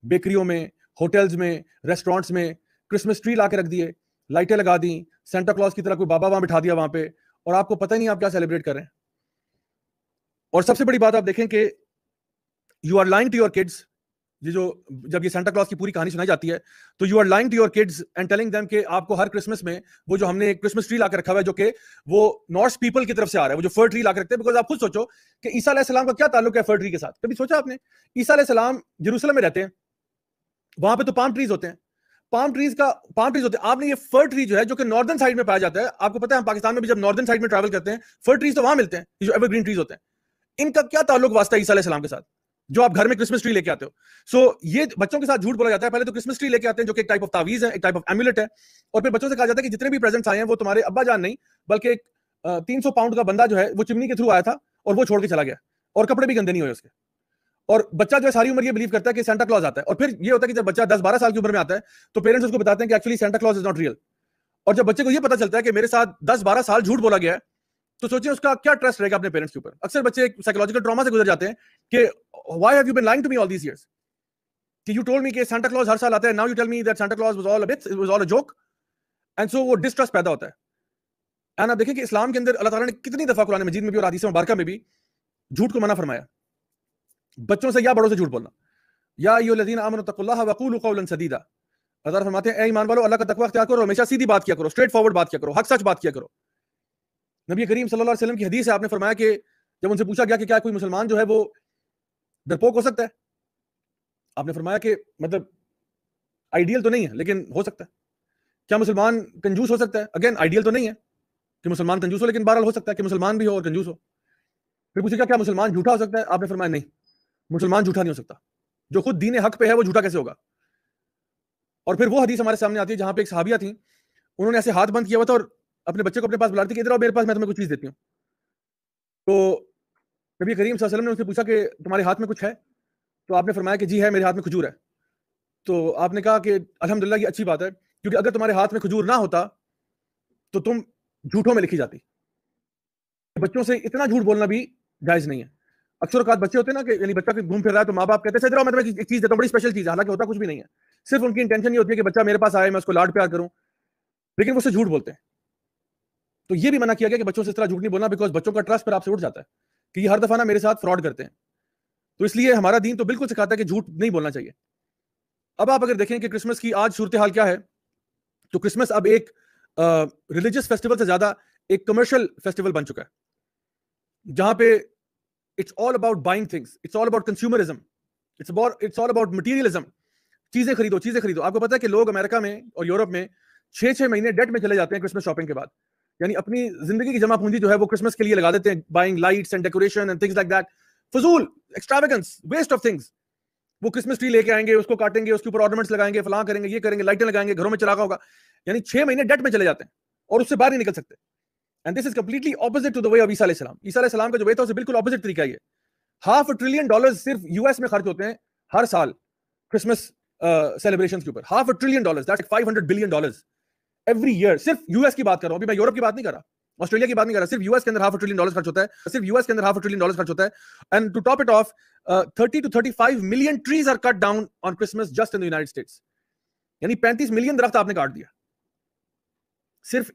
بیکریوں میں, ہوٹلز میں, ریسٹورینٹس میں کرسمس ٹری لا کے رکھ دیے, لائٹیں لگا دیں, سینٹا کلوز کی طرح کوئی بابا وہاں بٹھا دیا وہاں پہ, اور آپ کو پتہ ہی نہیں آپ کیا سیلیبریٹ کر رہے ہیں. اور سب سے بڑی بات آپ دیکھیں کہ you are lying to your kids, جب یہ سینٹا کلوز کی پوری کہانی سنائی جاتی ہے تو you are lying to your kids and telling them کہ آپ کو ہر کرسمس میں وہ جو ہم نے کرسمس ٹری لا کے رکھا ہوا ہے جو کہ وہ نارس پیپل کی طرف سے آ رہا ہے, وہ جو فر ٹری لا کے رکھتے ہیں. بیکاز آپ خود سوچو کہ عیسیٰ علیہ السلام کا کیا تعلق ہے فر ٹری کے ساتھ؟ کبھی سوچا آپ نے؟ عیسیٰ علیہ السلام یروشلم میں رہتے ہیں, وہاں پہ تو پام ٹریز ہوتے ہیں, پام ٹریز ہوتے ہیں. آپ نے یہ فر ٹری جو ہے جو کہ ناردرن سائڈ میں پایا جاتا ہے, آپ کو پتا ہے ہم پاکستان میں بھی جب ناردرن سائڈ میں ٹریول کرتے ہیں فر ٹریز تو وہاں ملتے ہیں, یہ جو ایور گرین ٹریز ہوتے ہیں, ان کا کیا تعلق واسطہ ہے عیسیٰ علیہ السلام کے ساتھ جو آپ گھر میں کرسمس ٹری لے کے آتے ہو؟ سو یہ بچوں کے ساتھ جھوٹ بولا جاتا ہے. پہلے تو کرسمس ٹری لے کے آتے ہیں جو کہ ایک ٹائپ آف تعویذ ہے, ایک ٹائپ آف ایمولیٹ ہے, اور پھر بچوں سے کہا جاتا ہے کہ جتنے بھی پریزنٹس آئے ہیں وہ تمہارے ابا جان نہیں بلکہ ایک 300 پاؤنڈ کا بندہ جو ہے وہ چمنی کے تھرو آیا تھا اور وہ چھوڑ کے چلا گیا, اور کپڑے بھی گندے نہیں ہوئے اس کے. اور بچہ جو ہے ساری عمر یہ بلیو کرتا ہے کہ سینٹا کلوز آتا ہے, اور پھر یہ ہوتا ہے کہ جب بچہ 10-12 سال کی عمر میں آتا ہے تو پیرنٹس اس کو بتاتے ہیں کہ actually Santa Claus is not real. اور جب بچے کو یہ پتا چلتا ہے کہ میرے ساتھ 10-12 سال جھوٹ بولا گیا ہے تو سوچیں اس کا کیا ٹرسٹ رہے گا اپنے پیرنٹس کے اوپر. اکثر بچے ایک سائیکولوجیکل ٹراما سے گزر جاتے ہیں کہ why have you been lying to me all these years, کہ you told me کہ سینٹا کلوز ہر سال آتا ہے, now you tell me that Santa Claus was all a bit, it was all a joke, and so وہ distrust پیدا ہوتا ہے. And آپ دیکھیں کہ اسلام کے اندر اللہ تعالیٰ نے کتنی دفعہ قرآن مجید میں بھی اور حدیث مبارکہ میں بھی جھوٹ کو منع فرمایا. بچوں سے یا بڑوں سے جھوٹ بولنا, یا ایھا الذین آمنوا اتقوا اللہ وقولوا قولا سدیدا, اللہ تعالیٰ فرماتے ہیں اے ایمان والو اللہ کا تقوی اختیار کرو, ہمیشہ سیدھی بات کیا کرو, اسٹریٹ فارورڈ بات کیا کرو, حق سچ بات کیا کرو. نبی کریم صلی اللہ علیہ وسلم کی حدیث ہے, آپ نے فرمایا کہ جب ان سے پوچھا گیا کہ کیا کوئی مسلمان جو ہے وہ ڈرپوک ہو سکتا ہے, آپ نے فرمایا کہ مطلب آئیڈیل تو نہیں ہے لیکن ہو سکتا ہے. کیا مسلمان کنجوس ہو سکتا ہے؟ اگین آئیڈیل تو نہیں ہے کہ مسلمان کنجوس ہو, لیکن بہرحال ہو سکتا ہے کہ مسلمان بھی ہو اور کنجوس ہو. پھر پوچھے کیا مسلمان جھوٹا ہو سکتا ہے؟ آپ نے فرمایا نہیں, مسلمان جھوٹا نہیں ہو سکتا. جو خود دین حق پہ ہے وہ جھوٹا کیسے ہوگا؟ اور پھر وہ حدیث ہمارے سامنے آتی ہے جہاں پہ ایک صحابیہ تھیں, انہوں نے ایسے ہاتھ بند کیا ہوا تھا اور اپنے بچے کو اپنے پاس بلا رہی تھی کہ ادھر آؤ میرے پاس, میں تمہیں کچھ چیز دیتی ہوں. تو نبی کریم صلی اللہ علیہ وسلم نے ان سے پوچھا کہ تمہارے ہاتھ میں کچھ ہے؟ تو آپ نے فرمایا کہ جی ہے, میرے ہاتھ میں کھجور ہے. تو آپ نے کہا کہ الحمدللہ یہ اچھی بات ہے, کیونکہ اگر تمہارے ہاتھ میں کھجور نہ ہوتا تو تم جھوٹوں میں لکھی جاتی. بچوں سے اتنا جھوٹ بولنا بھی جائز نہیں ہے. اکثر اوقات بچے ہوتے ہیں نا کہ یعنی بچہ گھوم پھر رہا ہے تو ماں باپ کہتے ہیں ادھر آؤ میں تمہیں ایک چیز دیتا ہوں, بڑی اسپیشل چیز ہے, حالانکہ ہوتا کچھ بھی نہیں ہے. صرف ان کی انٹینشن یہ ہوتی ہے کہ بچہ میرے پاس آئے, میں اس کو لاڈ پیار کروں, لیکن وہ سے جھوٹ بولتے ہیں. تو یہ بھی منع کیا گیا کہ بچوں سے اس طرح جھوٹ نہیں بولنا, بیکاز بچوں کا ٹرسٹ پر آپ سے اٹھ جاتا ہے کہ یہ ہر دفعہ نا میرے ساتھ فراڈ کرتے ہیں. تو اس لیے ہمارا دین تو بالکل سکھاتا ہے کہ جھوٹ نہیں بولنا چاہیے. اب آپ اگر دیکھیں کہ کرسمس کی آج صورتحال کیا ہے, تو کرسمس اب ایک ریلیجس فیسٹیول سے زیادہ ایک کمرشل فیسٹیول بن چکا ہے, جہاں پہ it's all about buying things, it's all about consumerism, it's all about materialism. چیزیں خریدو, چیزیں خریدو. آپ کو پتا ہے کہ لوگ امریکہ میں اور یورپ میں 6 مہینے ڈیٹ میں چلے جاتے ہیں کرسمس شاپنگ کے بعد, یعنی اپنی زندگی کی جمع پونجی جو ہے وہ کرسمس کے لیے لگا دیتے ہیں, buying lights and decoration and things like that. فضول, ایکسٹراویگنس, ویسٹ آف تھنگس. وہ کرسمس ٹری لے کے آئیں گے, اس کو کاٹیں گے, اس کے اوپر آرنامنٹس لگائیں گے, فلاں کریں گے, یہ کریں گے, لائٹیں لگائیں گے, گھروں میں چراغا ہوگا. یعنی 6 مہینے ڈیٹ میں چلے جاتے ہیں اور اس سے باہر نہیں نکل سکتے. And this is completely opposite to the way of عیسیٰ علیہ السلام. عیسیٰ علیہ السلام کا جو وے تھا اس سے بالکل اپوزٹ طریقہ یہ. $500 billion صرف یو ایس میں خرچ ہوتے ہیں ہر سال کرسمس سیلیبریشنز کے اوپر. $500 billion, that's like $500 billion every year. صرف یو ایس کی بات کر رہا ہوں, ابھی میں یورپ کی بات نہیں کر رہا, آسٹریلیا کی بات نہیں کر رہا. صرف یو ایس کے اندر $500 billion خرچ ہوتا ہے, صرف یو ایس کے اندر $500 billion خرچ ہوتا ہے. And to top it off 30 to 35 million trees are cut down on Christmas just in the United States. یعنی 35 ملین درخت آپ نے کاٹ دیا صرف